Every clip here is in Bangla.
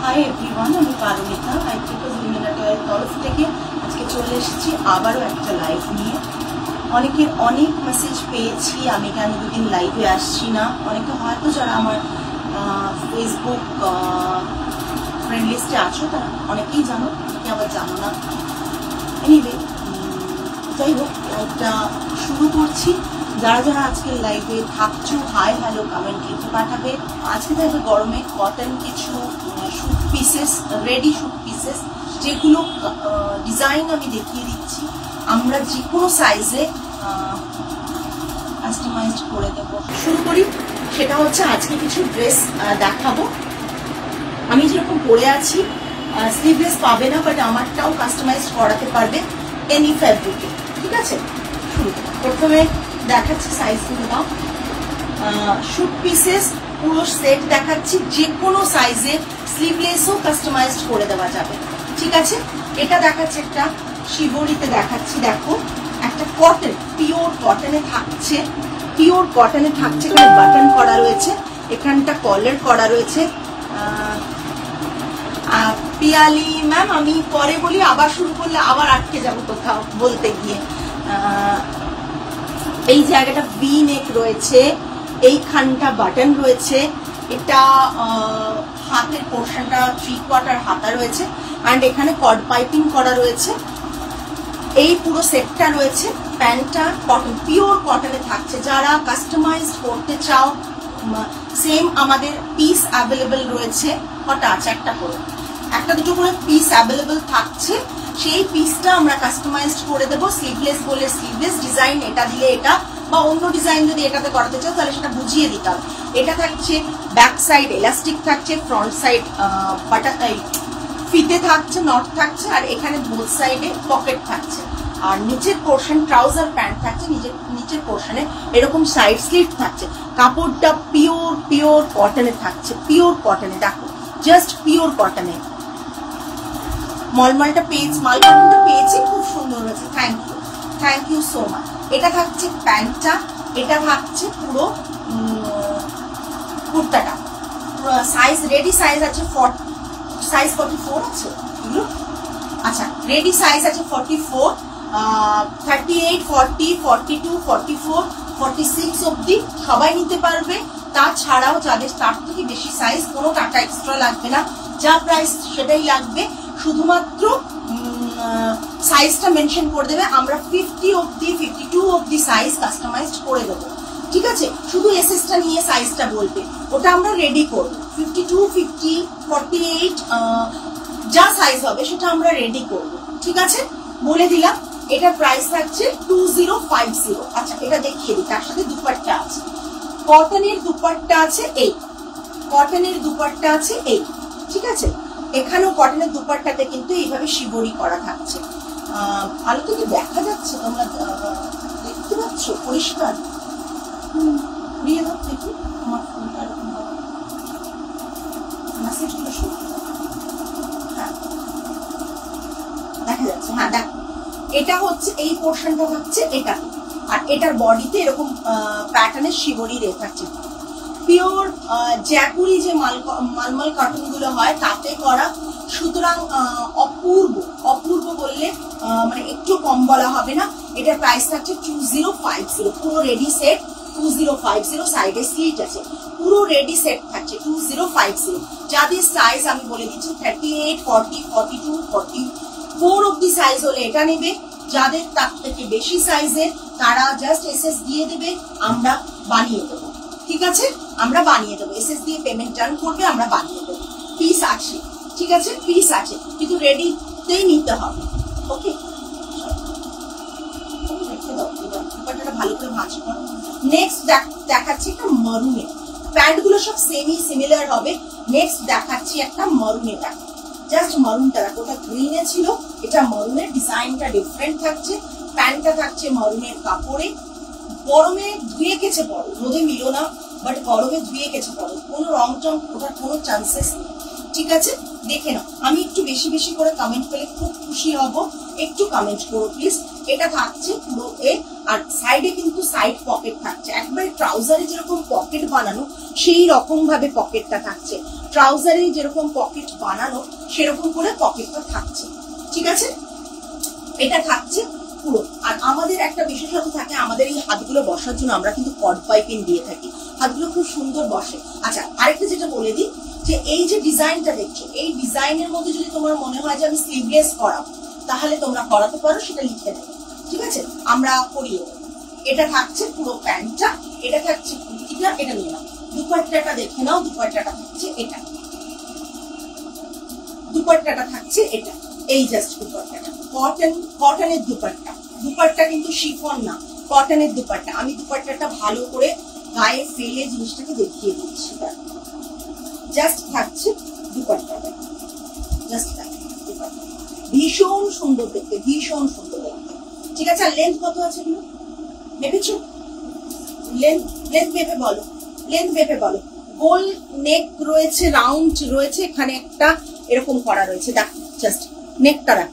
হাই এভরিওয়ান, আমি পারমিতা আইটিকোজলিমিনাটয়ের তরফ থেকে আজকে চলে এসেছি আবারও একটা লাইভ নিয়ে। অনেকের অনেক মেসেজ পেয়েছি আমি কেন দুদিন লাইভে আসছি না। অনেকে হয়তো যারা আমার ফেসবুক ফ্রেন্ড লিস্টে আছো তারা অনেকেই জানো, অনেকে আবার জানো না। এনিওয়ে, যাই হোক, লাইভটা শুরু করছি। যারা যারা আজকের লাইভে থাকছো হাই হ্যালো কমেন্ট লিখে পাঠাবে। আজকে থাকবে গরমে কটন কিছু shoot pieces, ready shoot pieces, যেগুলো ডিজাইন আমি দেখিয়ে দিচ্ছি। আমরা যে কোনো সাইজে কাস্টমাইজড করে দেবো। শুরু করি। সেটা হচ্ছে আজকে কিছু ড্রেস দেখাবো। আমি যেরকম পরে আছি স্লিভলেস পাবে না, বাট আমারটাও কাস্টমাইজড করাতে পারবে এনি ফ্যাব্রিকে। ঠিক আছে, শুরু। প্রথমে দেখাচ্ছি সাইজগুলো দাও। শুট পিসেস পুরো সেট দেখাচ্ছি, যে কোনো সাইজে স্লিভলেসও কাস্টমাইজড করে দেওয়া যাবে। ঠিক আছে, এটা দেখাচ্ছি একটা শিবরিতে দেখাচ্ছি। দেখো, একটা কটন, পিওর কটনে থাকছে, পিওর কটনে থাকছে। এখানে বাটন করা রয়েছে, এখানটা কলার করা রয়েছে। পিয়ালি ম্যাম, আমি পরে বলি, আবার শুরু করলে আবার আটকে যাবো কোথাও বলতে গিয়ে। এই জায়গাটা ভি নেক রয়েছে, এইখানটা বাটন রয়েছে। এটা হাতের পোর্শনটা 3/4 হাতা রয়েছে, অ্যান্ড এখানে কর্ড পাইপিং করা রয়েছে। এই পুরো সেটটা রয়েছে। প্যান্টটা কটন, পিওর কটনে থাকছে। যারা কাস্টমাইজড করতে চাও, সেম আমাদের পিস অ্যাভেলেবেল রয়েছে। কটা আছে? একটা করে, একটা দুটো করে পিস অ্যাভেলেবেল থাকছে। সেই পিসটা আমরা কাস্টমাইজড করে দেবো। স্লিভলেস বলে স্লিভলেস ডিজাইন, এটা দিলে এটা, বা অন্য ডিজাইন যদি এটাতে করাতে চাও তাহলে সেটা বুঝিয়ে দিতাম। এটা থাকছে ব্যাক সাইড এলাস্টিক থাকছে, ফ্রন্ট সাইড বাটার ফিতে থাকছে, নট থাকছে, আর এখানে বোথ সাইডে পকেট থাকছে। আর নিচের পোর্শন ট্রাউজার প্যান্ট থাকছে, নিচের পোর্শনে এরকম সাইড স্লিভ থাকছে। কাপড়টা পিওর পিওর কটনে থাকছে, পিওর কটনে। দেখো, জাস্ট পিওর কটনে। মলমলটা পেয়েছি, মালকটনটা পেয়েছি, খুব সুন্দর হয়েছে। Thank you so much. এটা থাকছে প্যান্টটা, এটা থাকছে পুরো কুর্তাটা। সাইজ রেডি সাইজ আছে সাইজ 44 আছে এগুলো। আচ্ছা, রেডি সাইজ আছে 44, 38, 40, 42, 44, 46 অব্দি সবাই নিতে পারবে। তাছাড়াও যাদের তার থেকে বেশি সাইজ, কোনো টাকা এক্সট্রা লাগবে না, যা প্রাইস সেটাই লাগবে। শুধুমাত্র সাইজটা মেনশন করে দেবে, আমরা 50 অব্দি 52 অব্দি সাইজ কাস্টমাইজড করে দেবো। ঠিক আছে, শুধু এসএসটা নিয়ে সাইজটা বলবে, ওটা আমরা রেডি করবো। 52, 50, 48 যা সাইজ হবে সেটা আমরা রেডি করবো। ঠিক আছে, বলে দিলাম। এটার প্রাইস থাকছে 2050। আচ্ছা, এটা দেখিয়ে দিই, তার সাথে দুপাট্টা আছে। কটনের দুপাট্টা আছে এই, কটনের দুপাট্টা আছে এই। ঠিক আছে, এখানেও কটনের দুপাট্টাতে কিন্তু এইভাবে শিবরি করা থাকছে। আলো থেকে দেখা যাচ্ছে, তোমরা দেখতে পাচ্ছ পরিষ্কার? ঘুরিয়ে দাও দেখি আমার ফোনটা, এরকম মেসেজগুলো শুরু। হ্যাঁ, দেখা যাচ্ছে। হ্যাঁ, দেখো, এটা হচ্ছে এই পোর্শনটা থাকছে এটাতে, আর এটার বডিতে এরকম প্যাটার্নের শিবরি রে থাকছে। পিওর জ্যাপুরি যে মালমাল কটন গুলো হয় তাতে করা, সুতরাং অপূর্ব। অপূর্ব বললে মানে একটু কম বলা হবে না। এটার প্রাইস থাকছে 2050। পুরো রেডি সেট 2050। সাইডে স্লিট আছে, পুরো রেডি সেট থাকছে 2050। যাদের সাইজ আমি বলে দিচ্ছি 38, 40, 42, 44 অব্দি সাইজ হলে এটা নেবে। যাদের তার থেকে বেশি সাইজের তারা জাস্ট এসএস দিয়ে দেবে, আমরা বানিয়ে দেবো। ঠিক আছে, আমরা বানিয়ে দেবো। এসএস দিয়ে পেমেন্ট ডান করবে, আমরা বানিয়ে দেবো। পিস আছে, ঠিক আছে, পিস আছে, কিন্তু রেডিতেই নিতে হবে। ওকে, ভালো করে ভাঁজ করো। নেক্সট দেখাচ্ছি একটা মারুনে। প্যান্ট গুলো সব সেমি সিমিলার হবে। নেক্সট দেখাচ্ছি একটা মারুনে। দেখো, জাস্ট মারুনটা দেখো, ওটা গ্রিনে ছিল, এটা মারুনের। ডিজাইনটা ডিফারেন্ট থাকছে। প্যান্টটা থাকছে মারুনের কাপড়ে। গরমে ধুয়ে কেচে পড়ো, রোদে মিলো না, বাট গরমে ধুয়ে কেচে পড়ো, কোনো রং টং ওঠার কোনো চান্সেস নেই। ঠিক আছে, দেখে নাও। আমি একটু বেশি বেশি করে কমেন্ট পেলে খুব খুশি হব, একটু কমেন্ট করো প্লিজ। এটা থাকছে পুরো এ, আর সাইডে কিন্তু সাইড পকেট থাকছে, একবারে ট্রাউজারে যেরকম পকেট বানানো সেই রকম ভাবে পকেটটা থাকছে, ট্রাউজারে যেরকম পকেট বানানো সেরকম করে পকেটটা থাকছে, ঠিক আছে। এটা থাকছে পুরো। আর আমাদের একটা বিশেষত্ব থাকে, আমাদের এই হাতগুলো বসার জন্য আমরা কিন্তু কর্ড পাইপিং দিয়ে থাকি, হাতগুলো খুব সুন্দর বসে। আচ্ছা, আরেকটা যেটা বলে দিই, যে এই যে ডিজাইনটা দেখছো, এই ডিজাইনের মধ্যে যদি তোমার মনে হয় যে আমি স্লিভলেস করাবো, তাহলে তোমরা করাতে পারো, সেটা লিখে দেবো, ঠিক আছে, আমরা করিয়ে দেবো। এটা থাকছে পুরো প্যান্টটা, এটা থাকছে কুর্তিটা, এটা নিয়ে নাও। দুপাট্টাটা দেখে নাও, দুপাট্টাটা থাকছে এটা, দুপাট্টাটা থাকছে এটা, এই জাস্ট দুপাট্টাটা কটনের দুপাট্টা, দুপাট্টা কিন্তু শিফন না, কটনের দুপাট্টা। আমি দুপাট্টাটা ভালো করে গায়ে ফেলে জিনিসটাকে দেখিয়ে দিচ্ছি, জাস্ট থাকছে দুপাট্টাটা, জাস্ট দুপাট্টা, ভীষণ সুন্দর দেখতে, ভীষণ সুন্দর দেখতে, ঠিক আছে। আর লেন্থ কত আছে এগুলো ভেবেছো? লেন্থ ভেবে বলো, লেন্থ ভেবে বলো। গোল নেক রয়েছে, রাউন্ড রয়েছে, এখানে একটা এরকম করা রয়েছে, দেখ জাস্ট নেকটা, দেখ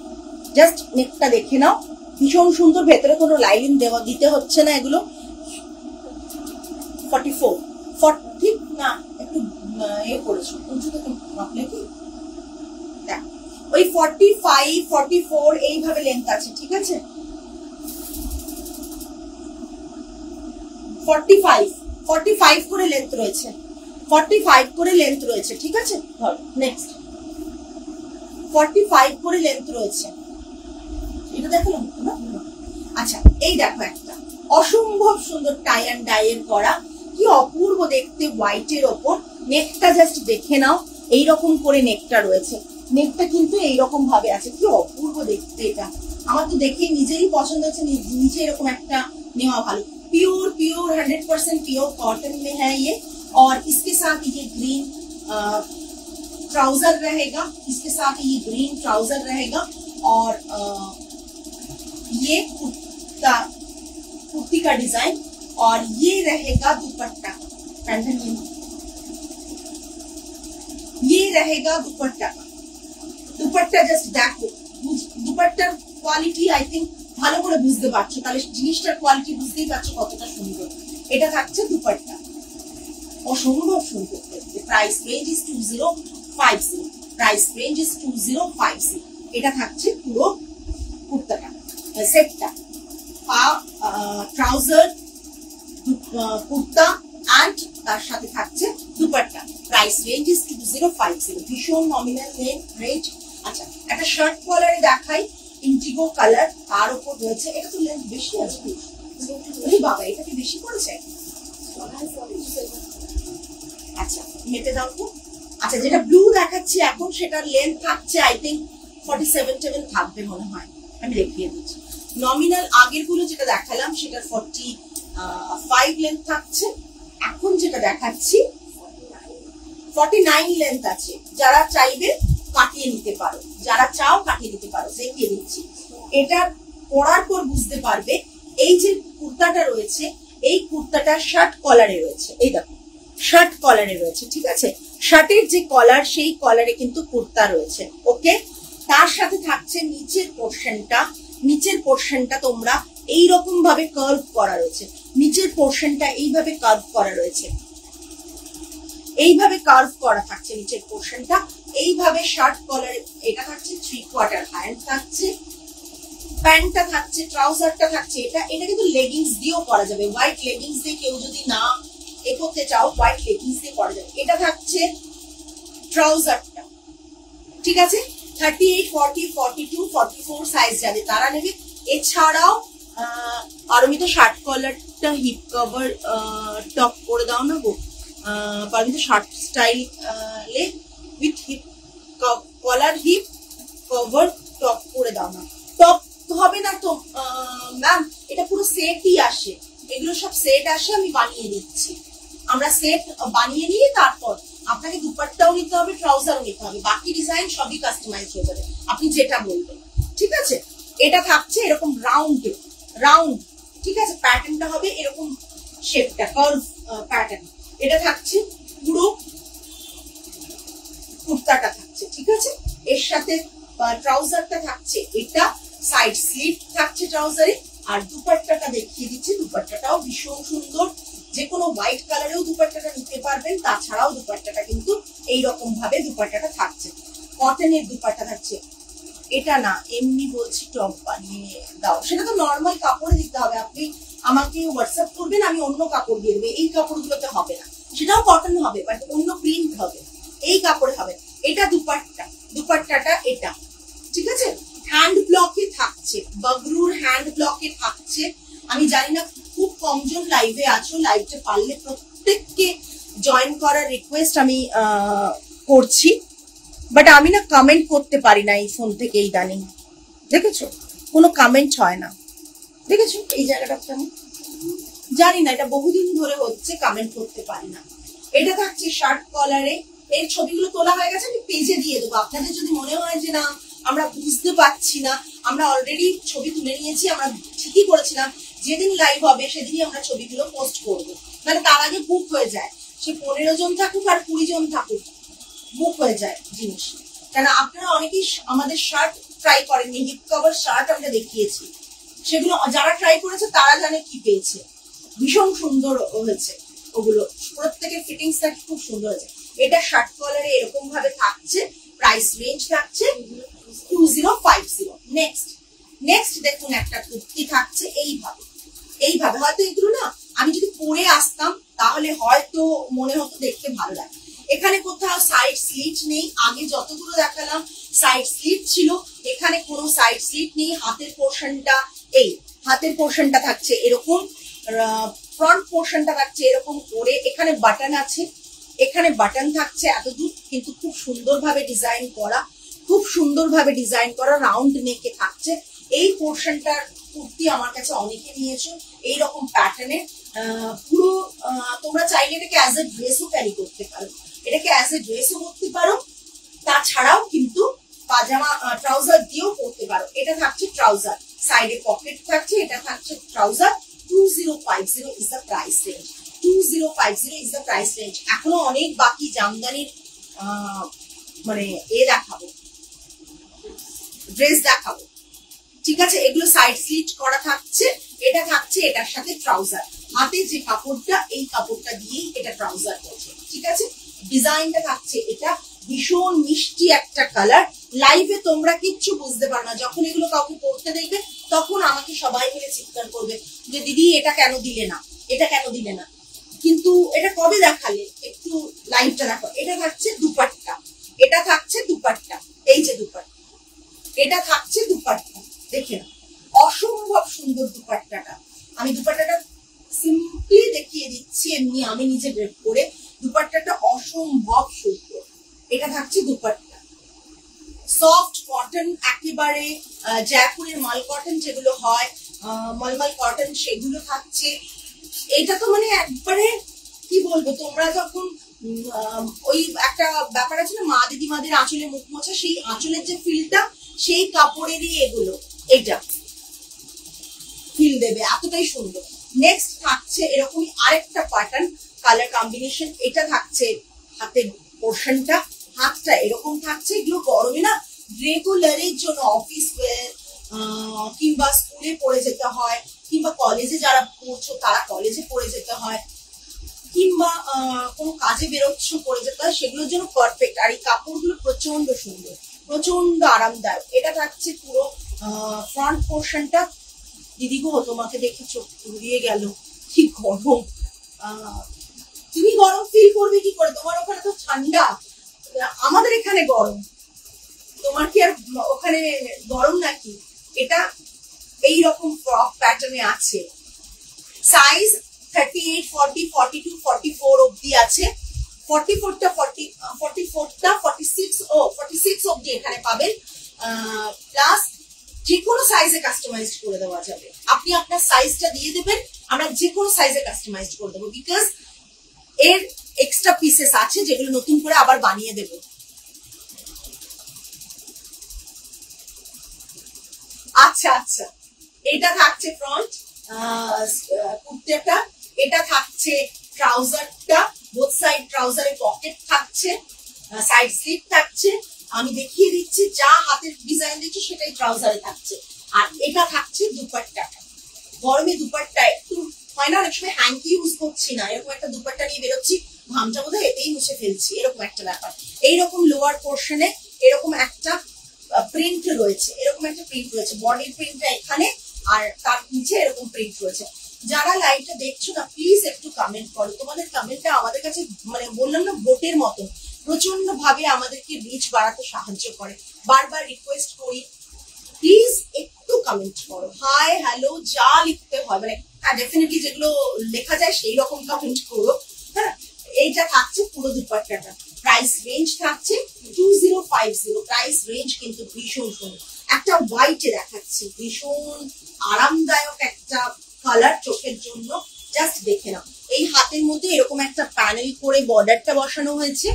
জাস্ট নেকটা দেখে নাও, ভীষণ সুন্দর, ভেতরে কোনো লাইন দিতে হচ্ছে না। এগুলো 44 40 না, একটু এ করেছো উঁচু থেকে মাপলে কি, দেখ ওই 45 44 এইভাবে লেন্থ আছে, ঠিক আছে। 45 করে লেন্থ রয়েছে, 45 করে লেন্থ রয়েছে, ঠিক আছে। ধর নেক্সট 45 করে লেন্থ রয়েছে, এটা দেখো না। আচ্ছা, এই দেখো একটা অসম্ভব সুন্দর টাই অ্যান্ড ডাই এর করা, কি অপূর্ব দেখতে, হোয়াইটের ওপর। নেকটা জাস্ট দেখে নাও, এইরকম করে নেকটা রয়েছে, নেকটা কিন্তু এইরকম ভাবে আছে, কি অপূর্ব দেখতে। এটা আমার তো দেখে নিজেই পছন্দ হচ্ছে, নিচে এরকম একটা নেওয়া ভালো। प्योर 100% प्योर कॉटन में है ये, और इसके साथ ये ग्रीन ट्राउजर रहेगा, इसके साथ ये ग्रीन ट्राउजर रहेगा, और ये कुर्ती का डिजाइन, और ये रहेगा दुपट्टा, ये रहेगा दुपट्टा। दुपट्टा जस्ट देखो, दुपट्टार क्वालिटी आई थिंक ভালো করে বুঝতে পারছো, তাহলে জিনিসটার কোয়ালিটি বুঝতেই পারছো কতটা সুন্দর। এটা থাকছে দুপাট্টা, অসম্ভব সুন্দর দেখতে। Price range is 2050, price range is 2050। এটা থাকছে পুরো কুর্তাটা, সেটটা, ট্রাউজার, কুর্তা অ্যান্ড তার সাথে থাকছে দুপাট্টা। প্রাইস রেঞ্জ ইজ 2050, ভীষণ নমিনাল রেঞ্জ। আচ্ছা, একটা শার্ট কলারে দেখাই, ইন্ডিগো কালার, তার উপর রয়েছে, এটা তো লেন্থ বেশি আছে বাবা, এটা কি বেশি করেছে? আচ্ছা মেটে দাও তো। আচ্ছা, যেটা ব্লু দেখাচ্ছি এখন, সেটার লেন্থ থাকছে আই থিঙ্ক 47 থাকবে মনে হয়, আমি দেখিয়ে দিচ্ছি। নমিনাল আগের গুলো যেটা দেখালাম সেটার 45 লেন্থ থাকছে, এখন যেটা দেখাচ্ছি 49 লেন্থ আছে। যারা চাইবে কাটিয়ে নিতে পারো, যারা চাও কাটিয়ে নিতে পারো, দেখিয়ে দিচ্ছি। এটা পরার পর বুঝতে পারবে। এই যে কুর্তাটা রয়েছে, এই কুর্তাটা শার্ট কলারে রয়েছে, এই দেখো শার্ট কলারে রয়েছে, ঠিক আছে। শার্টের যে কলার, সেই কলারে কিন্তু কুর্তা রয়েছে, ওকে। তার সাথে থাকছে নিচের পোর্শনটা, নিচের পোর্শনটা তোমরা এইরকম ভাবে কার্ভ করা রয়েছে, নিচের পোর্শনটা এইভাবে কার্ভ করা রয়েছে, এইভাবে কার্ভ করা থাকছে নিচের পোর্শনটা, এইভাবে শার্ট কলার। এটা থাকছে 3/4 হ্যান্ড থাকছে, প্যান্টটা থাকছে, ট্রাউজারটা থাকছে। এটা কিন্তু লেগিংস দিয়েও করা যাবে, হোয়াইট লেগিংস দিয়ে কেউ যদি না এ করতে চাও, হোয়াইট লেগিংস দিয়ে করা যাবে। এটা থাকছে ট্রাউজারটা, ঠিক আছে। 38, 40, 42, 44 সাইজ যাবে তারা নেবে। এছাড়াও পারমিতা শার্ট কলারটা হিপ কভার টপ করে দাও না গো, Paromita shirt style with hip collar, hip cover top করে দাও না। টপ হবে না তো ম্যাম, এটা পুরো সেটই আসে, এগুলো সব সেট আসে, আমি বানিয়ে দিচ্ছি। আমরা সেট বানিয়ে নিয়ে তারপর আপনাকে দুপাট্টাও নিতে হবে, ট্রাউজারও নিতে হবে, বাকি ডিজাইন সবই কাস্টমাইজ হয়ে যাবে, আপনি যেটা বলবেন, ঠিক আছে। এটা থাকছে এরকম রাউন্ড, ঠিক আছে। প্যাটার্নটা হবে এরকম, শেপটা কার্ভ প্যাটার্ন। এটা থাকছে পুরো কুর্তাটা থাকছে, ঠিক আছে। এর সাথে ট্রাউজারটা থাকছে, এটা সাইড স্লিভ থাকছে ট্রাউজারে। আর দুপাট্টাটা দেখিয়ে দিচ্ছি, দুপাট্টাটাও ভীষণ সুন্দর, যে কোনো হোয়াইট কালারেও দুপাট্টাটা নিতে পারবেন। তাছাড়াও দুপাট্টাটা কিন্তু এইরকম ভাবে দুপাট্টাটা থাকছে, কটনের দুপাট্টা থাকছে। এটা না এমনি বলছি টপ বানিয়ে দাও, সেটা তো নর্মাল কাপড়ে দিতে হবে। আপনি আমাকে হোয়াটসঅ্যাপ করবেন, আমি অন্য কাপড় দিয়ে দেবো। এই কাপড়গুলোতে হবে না, সেটাও কটন হবে বাট অন্য প্রিন্ট হবে, এই কাপড়ে হবে। এটা দুপাট্টা, দুপাট্টাটা এটা, ঠিক আছে। হ্যান্ড ব্লকে থাকছে, বগরুর হ্যান্ড ব্লকে থাকছে। আমি জানি না খুব কমজন লাইভে আছো, লাইভটা পারলে প্রত্যেককে জয়েন করার রিকোয়েস্ট আমি করছি, বাট আমি না কমেন্ট করতে পারি না এই ফোন থেকে ইদানিং, দেখেছো কোনো কমেন্ট হয় না, দেখেছো এই জায়গাটা আমি জানি না, এটা বহুদিন ধরে হচ্ছে, কমেন্ট করতে পারি না। এটা থাকছে শার্ট কলারে, এর ছবিগুলো তোলা হয়ে গেছে, আমি পেজে দিয়ে দেবো। আপনাদের যদি মনে হয় যে না আমরা বুঝতে পারছি না, আমরা অলরেডি ছবি তুলে নিয়েছি, আমরা ঠিকই করেছিলাম, যেদিন লাইভ হবে সেদিনই আমরা ছবিগুলো পোস্ট করবো, মানে তার আগে বুক হয়ে যায়। সে 15 জন থাকুক আর 20 জন থাকুক, বুক হয়ে যায় জিনিস। কেন আপনারা অনেকেই আমাদের শার্ট ট্রাই করেননি, হিপ কভার শার্ট আমরা দেখিয়েছি, সেগুলো যারা ট্রাই করেছে তারা জানে কি পেয়েছে, ভীষণ সুন্দর হয়েছে ওগুলো, প্রত্যেকের ফিটিংসটা খুব সুন্দর হয়েছে। এটা শার্ট কলারে এরকম ভাবে থাকছে, প্রাইস রেঞ্জ থাকছে 2050। নেক্সট দেখুন একটা কুর্তি থাকছে এইভাবে, এইভাবে। হয়তো এগুলো না আমি যদি পরে আসতাম তাহলে হয়তো মনে হতো দেখতে ভালো লাগে। এখানে কোথাও সাইড স্লিট নেই, আগে যতগুলো দেখালাম সাইড স্লিট ছিল, এখানে কোনো সাইড স্লিট নেই। হাতের পোর্শনটা, এই হাতের পোর্শনটা থাকছে এরকম, ফ্রন্ট পোর্শনটা থাকছে এরকম করে, এখানে বাটন আছে, এখানে বাটন থাকছে এতদূর, কিন্তু খুব সুন্দরভাবে ডিজাইন করা, খুব সুন্দরভাবে ডিজাইন করা, রাউন্ড নেকে থাকছে। এই পোর্শনটার কুর্তি আমার কাছে অনেকে নিয়েছো এইরকম প্যাটার্নের, পুরো তোমরা চাইলে এটাকে অ্যাজ এ ড্রেসও ক্যারি করতে পারো, এটাকে অ্যাজ এ ড্রেসও করতে পারো, তাছাড়াও কিন্তু পাজামা ট্রাউজার দিয়েও পরতে পারো। এটা থাকছে ট্রাউজার, সাইডে পকেট থাকছে, এটা থাকছে trouser. 2050 is the price range, 2050 is the price range. এখনো অনেক বাকি জামদানির মানে দেখাবো, ড্রেস দেখাবো, ঠিক আছে। এগুলো সাইড স্লিট করা থাকছে, এটা থাকছে এটার সাথে ট্রাউজার। হাতে যে কাপড়টা, এই কাপড়টা দিয়েই এটা ট্রাউজার করছে, ঠিক আছে। ডিজাইনটা থাকছে এটা, ভীষণ মিষ্টি একটা কালার। লাইভে তোমরা কিচ্ছু বুঝতে পারো না, যখন এগুলো কাউকে পড়তে দেখবে তখন আমাকে সবাই মিলে চিৎকার করবে যে দিদি এটা কেন দিলে না, এটা কেন দিলে না। কিন্তু এটা কবে দেখালে, একটু লাইভটা দেখো। এটা থাকছে দুপাট্টা, এটা থাকছে দুপাট্টা, এই যে দুপাট্টা, এটা থাকছে দুপাট্টা, দেখে না অসম্ভব সুন্দর দুপাট্টাটা। আমি দুপাট্টাটা সিম্পলি দেখিয়ে দিচ্ছি, এমনি আমি নিজে ড্রেপ করে, দুপাট্টাটা অসম্ভব সুন্দর। এটা থাকছে দুপাট্টা, সফট কটন, একেবারে জয়পুরের মাল কটন যেগুলো হয়, মলমল কটন, সেগুলো থাকছে। এটা তো মানে একবারে কি বলবো, তোমরা যখন ওই একটা ব্যাপার আছে না, মা দিদিমাদের আঁচলে মুখ মোছা, সেই আঁচলের যে ফিলটা, সেই কাপড়েরই এগুলো, এইটা ফিল দেবে, এতটাই সুন্দর। নেক্সট থাকছে এরকমই আরেকটা প্যাটার্ন, কালার কম্বিনেশন। এটা থাকছে হাতের পোর্শনটা, হাতটা এরকম থাকছে। এগুলো গরমে না রেগুলারের জন্য, অফিস ওয়্যার কিংবা স্কুলে পরে যেতে হয়, কিংবা কলেজে যারা পড়ছো তারা কলেজে পরে যেতে হয়, কিংবা কোনো কাজে বেরোচ্ছ পরে যেতে হয়, সেগুলোর জন্য পারফেক্ট। আর এই কাপড়গুলো প্রচন্ড সুন্দর, প্রচন্ড আরামদায়ক। এটা থাকছে পুরো ফ্রন্ট পোর্শনটা। দিদি গো তোমাকে দেখে চোখ ঘুরিয়ে গেল, কি গরম। তুমি গরম ফিল করবে কি করে, তোমার ওখানে তো ঠান্ডা, আমাদের এখানে গরম, তোমার কি আর ওখানে গরম নাকি। এটা এইরকম ফ্রক প্যাটার্নে আছে, সাইজ 38, 40, 42, 44 অব্দি আছে। 44টা 46 অব্দি এখানে পাবেন। প্লাস যে কোনো সাইজে কাস্টমাইজ করে দেওয়া যাবে, আপনি আপনার সাইজটা দিয়ে দেবেন, আমরা যে কোনো সাইজে কাস্টমাইজ করে দেবো, বিকজ এর এক্সট্রা পিসেস আছে যেগুলো নতুন করে আবার বানিয়ে দেবো। আচ্ছা আচ্ছা, এটা থাকছে ফ্রন্ট কুর্তাটা, এটা থাকছে ট্রাউজারটা, বোথ সাইড ট্রাউজারে পকেট থাকছে, সাইড স্লিপ থাকছে, আমি দেখিয়ে দিচ্ছি, যা হাতের ডিজাইন দিচ্ছি সেটাই ট্রাউজারে থাকছে। আর এটা থাকছে দুপাট্টা। গরমে দুপাট্টা একটু হয় না, অনেক সময় হ্যান্ডকি ইউজ করছি না, এরকম একটা দুপাট্টা নিয়ে বেরোচ্ছি, ঘামটা বোধহয় এতেই মুছে ফেলছি, এরকম একটা ব্যাপার। এইরকম লোয়ার পোর্শনে এরকম একটা প্রিন্ট রয়েছে, এরকম একটা প্রিন্ট রয়েছে, বডির প্রিন্টটা এখানে আর তার নিচে এরকম প্রিন্ট রয়েছে। যারা লাইভটা দেখছো না প্লিজ একটু কমেন্ট করো, তোমাদের কমেন্টটা আমাদের কাছে মানে বললাম না ভোটের মতো, প্রচন্ড ভাবে আমাদেরকে রিচ বাড়াতে সাহায্য করে। বারবার রিকোয়েস্ট করি প্লিজ একটু কমেন্ট করো, হাই হ্যালো যা লিখতে হয়, মানে হ্যাঁ ডেফিনেটলি যেগুলো লেখা যায় সেই রকম কমেন্ট করো। হ্যাঁ, এইটা থাকছে পুরো দুপাট্টাটা। প্রাইস রেঞ্জ থাকছে 2050, প্রাইস রেঞ্জ কিন্তু ভীষণ সুন্দর। একটা হোয়াইটে দেখাচ্ছি, ভীষণ আরামদায়ক একটা কালার চোখের জন্য, জাস্ট দেখে নাও। এই হাতের মধ্যে এরকম একটা প্যানেল করে বর্ডারটা বসানো হয়েছে,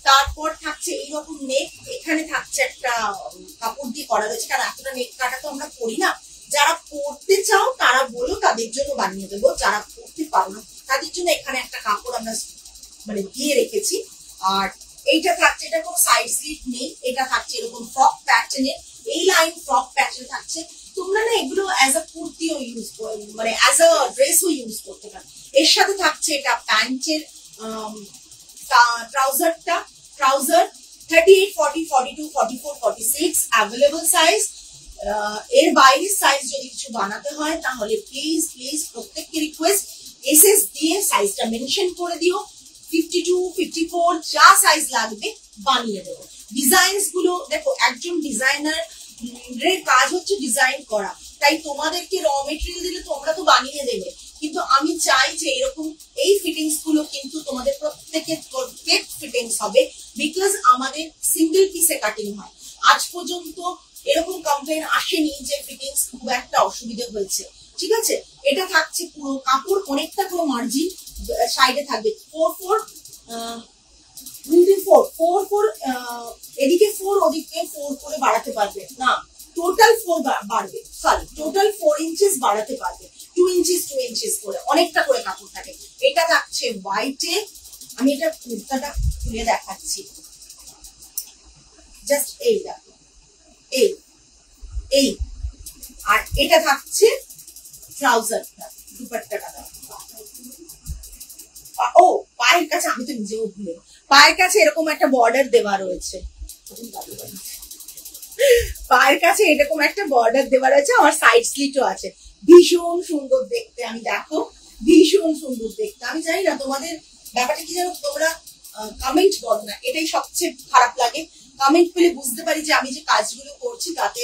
তারপর থাকছে এইরকম নেক, এখানে থাকছে একটা কাপড় দিয়ে করা রয়েছে, কারণ এতটা নেক কাটা তো আমরা করি না। যারা পরতে চাও তারা বলো, তাদের জন্য বানিয়ে দেবো, যারা পরতে পারো না তাদের জন্য এখানে একটা কাপড় আমরা মানে দিয়ে রেখেছি। আর এইটা থাকছে, এটা কোনো সাইড স্লিপ নেই, এটা থাকছে এরকম ফ্রক প্যাটার্নের, এই লাইন ফ্রক প্যাটার্ন থাকছে। তোমরা না এগুলো অ্যাজ আ কুর্তিও ইউজ মানে অ্যাজ আ ড্রেসও ইউজ করতে পারো। এর সাথে থাকছে এটা প্যান্টের ট্রাউজারটা, ট্রাউজার 38, 40, 42, 44, 46 অ্যাভেলেবল সাইজ। এর বাইরের সাইজ যদি কিছু বানাতে হয় তাহলে প্লিজ প্লিজ প্রত্যেককে রিকোয়েস্ট এসএস দিয়ে সাইজটা মেনশন করে দিও, 52, 54 যা সাইজ লাগবে বানিয়ে দেবো। ডিজাইনস গুলো দেখো, একজন ডিজাইনার এর কাজ হচ্ছে ডিজাইন করা, তাই তোমাদেরকে র মেটেরিয়াল দিলে তোমরা তো বানিয়ে দেবে, কিন্তু আমি চাই যে এরকম এই ফিটিংস গুলো কিন্তু তোমাদের প্রত্যেকের পারফেক্ট ফিটিংস হবে, বিকজ আমাদের সিঙ্গেল পিসে কাটিং হয়। আজ পর্যন্ত এরকম কমপ্লেন আসেনি যে ফিটিংস খুব একটা অসুবিধা হয়েছে, ঠিক আছে। এটা থাকছে পুরো কাপড়, অনেকটা করে মার্জিন, সাইডে থাকবে 4 এদিকে 4 ওদিকে 4 করে বাড়াতে পারবে না, টোটাল 4 বাড়বে, সরি টোটাল 4 ইঞ্চিস বাড়াতে পারবে, 2 ইঞ্চিস করে অনেকটা করে কাপড় থাকে। এটা থাকছে হোয়াইটে, আমি এটা কুর্তাটা খুলে দেখাচ্ছি, জাস্ট এই দেখো, এই আর এটা থাকছে ট্রাউজারটা, দুপাট্টাটা। ও পায়ের কাছে, আমি তো নিজেও ভুলে, পায়ের কাছে এরকম একটা বর্ডার দেওয়া রয়েছে, পায়ের কাছে এরকম একটা বর্ডার দেওয়া রয়েছে, আমার সাইড স্লিটও আছে, ভীষণ সুন্দর দেখতে। আমি দেখো ভীষণ সুন্দর দেখতে। আমি জানি না তোমাদের ব্যাপারটা কি জানো, তোমরা কমেন্ট করো না, এটাই সবচেয়ে খারাপ লাগে। কমেন্ট পেলে বুঝতে পারি যে আমি যে কাজগুলো করছি তাতে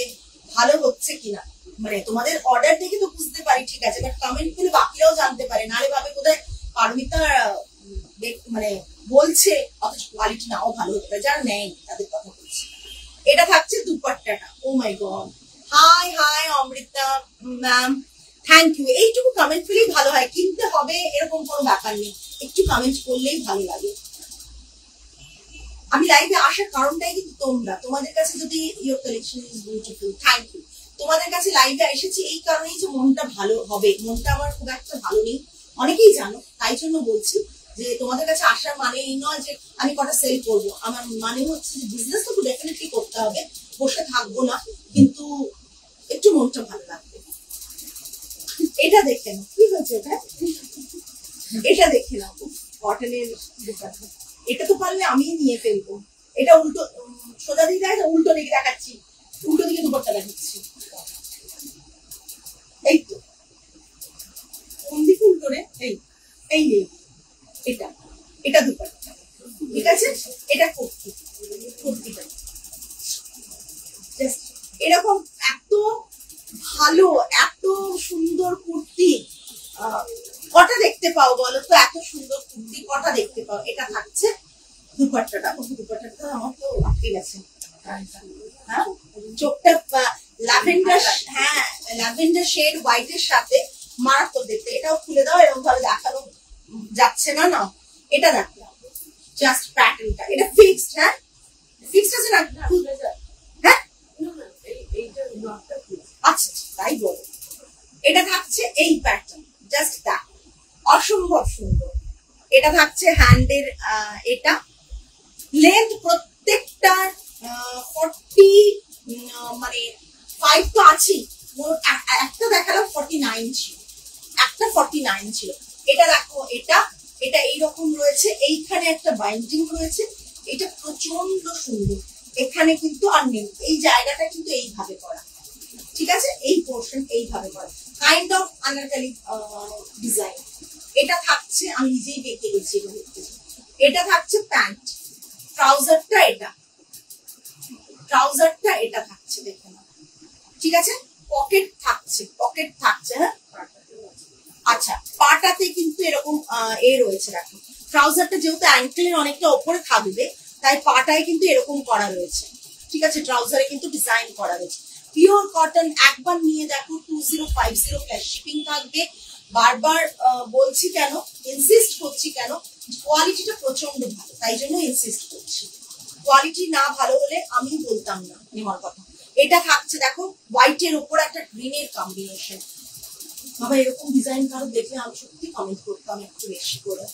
ভালো হচ্ছে কিনা, মানে তোমাদের অর্ডার দেখে তো বুঝতে পারি, ঠিক আছে, বাট কমেন্ট পেলে বাকিরাও জানতে পারে, নাহলে ভাবে বোধহয় পারমিতা মানে বলছে অথচ কোয়ালিটি নাও ভালো হতে পারে, যারা নেয় তাদের কথা বলছি। এটা থাকছে দুপাট্টাটা, oh my god, hi Amrita ma'am, thank you. এইটুকু কমেন্ট পেলেই ভালো হয়, কিনতে হবে এরকম কোনো ব্যাপার নেই, একটু কমেন্ট করলেই ভালো লাগে। আমি লাইভে আসার কারণটাই কিন্তু তোমরা, তোমাদের কাছে যদি your collection is beautiful, thank you. তোমাদের কাছে লাইভে এসেছি এই কারণেই যে মনটা ভালো হবে, মনটা আমার খুব একটা ভালো নেই, অনেকেই জানো, তাই জন্য বলছি যে তোমাদের কাছে আসার মানে এই নয় যে আমি কটা সেল করবো, আমার মানে হচ্ছে যে বিজনেস তো ডেফিনেটলি করতে হবে, বসে থাকবো না, কিন্তু একটু মনটা ভালো লাগবে। এটা দেখে নাও, কি হয়েছে এটা, এটা দেখে নাও, কটনের, এটা তো পারলে আমি নিয়ে ফেলবো। এটা উল্টো সোজা দিকে দেখা, উল্টো দিকে দেখাচ্ছি, উল্টো দিকে দুপাট্টা দেখাচ্ছি, এই তো কোন দিকে উল্টো রে, এই এটা এটা দুপাট্টা, ঠিক আছে, এটা কুর্তিটা জাস্ট এরকম এত ভালো, এত সুন্দর কুর্তি কটা দেখতে পাও বলো তো, এত সুন্দর কুর্তি কটা দেখতে পাও। এটা থাকছে দুপাট্টাটা, দুপাট্টাটা আমার তো আটকে গেছে, হ্যাঁ চোখটা ল্যাভেন্ডার, হ্যাঁ ল্যাভেন্ডার শেড হোয়াইটের সাথে মারাত্মক দেখতে। এটাও খুলে দাও, এরকম ভাবে দেখানো যাচ্ছে না, না এটা দেখো জাস্ট প্যাটার্নটা, এটা ফিক্সড, হ্যাঁ ফিক্সড আছে না, হ্যাঁ আচ্ছা তাই বলো। এটা থাকছে এই প্যাটার্ন, জাস্ট দেখো অসম্ভব সুন্দর। এটা থাকছে হ্যান্ডের, এটা লেন্থ প্রত্যেকটার 40 মানে 5 তো আছেই, একটা দেখালাম 49 ছিল, একটা 49 ছিল। এটা দেখো, এটা এটা এইরকম রয়েছে, এইখানে একটা বাইন্ডিং রয়েছে, এটা প্রচন্ড সুন্দর। এখানে কিন্তু আর নেই, এই জায়গাটা কিন্তু এইভাবে করা, ঠিক আছে, এই পোর্শন এইভাবে করা, কাইন্ড অফ আনারকলি ডিজাইন। এটা থাকছে, আমি নিজেই দেখে গেছি, এটা থাকছে প্যান্ট, ট্রাউজারটা এটা থাকছে, দেখে না, ঠিক আছে, পকেট থাকছে, হ্যাঁ। আচ্ছা, পাটাতে কিন্তু এরকম রয়েছে, দেখো ট্রাউজারটা যেহেতু অ্যাঙ্কেলের অনেকটা ওপরে থাকবে, তাই পাটায় কিন্তু এরকম করা রয়েছে, ঠিক আছে, ট্রাউজারে কিন্তু ডিজাইন করা রয়েছে। পিওর কটন, একবার নিয়ে দেখো, 2050 ক্যাশ শিপিং থাকবে। বারবার বলছি কেন, ইনসিস্ট করছি কেন, কোয়ালিটিটা প্রচন্ড ভালো, তাই জন্য ইনসিস্ট করছি। কোয়ালিটি না ভালো হলে আমি বলতাম না নেওয়ার কথা। এটা থাকছে দেখো, হোয়াইটের উপর একটা গ্রিনের কম্বিনেশন। বাবা, এরকম ডিজাইন কারো দেখলে আমি সত্যি কমেন্ট করতাম একটু বেশি করে,